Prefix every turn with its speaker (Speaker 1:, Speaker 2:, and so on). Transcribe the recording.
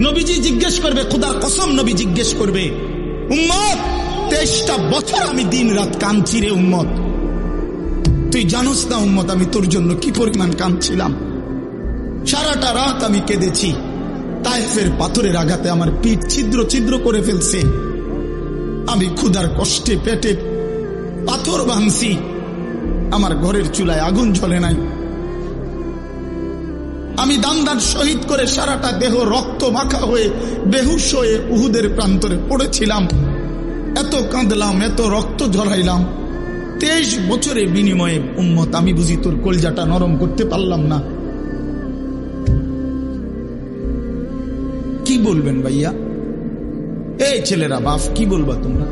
Speaker 1: নবীজি জিজ্ঞেস করবে, খোদার কসম নবী জিজ্ঞেস করবে, উম্মত 23টা বছর আমি দিন রাত কাঁদছি রে উম্মত, তুই জানোস না উম্মত আমি তোর জন্য কি পরিমাণ কাঁদছিলাম। সারাটা রাত আমি কেঁদেছি, তায়েফের পাথরের আঘাতে আমার পিঠ ছিদ্র ছিদ্র করে ফেলছে, আমি ক্ষুধার কষ্টে পেটে পাথর ভাঙছি, আমার ঘরের চুলায় আগুন জ্বলে নাই, আমি দান দান শহীদ করে সারাটা দেহ রক্ত মাখা হয়ে বেহুশ হয়ে উহুদের প্রান্তরে পড়েছিলাম, এত কাঁদলাম, এত রক্ত ঝরাইলাম, 23 বছরের বিনিময়ে উম্মত আমি বুঝি তোর কলজাটা নরম করতে পারলাম না। কি বলবেন ভাইয়া? এই ছেলেরা বাপ কি বলবা তোমরা?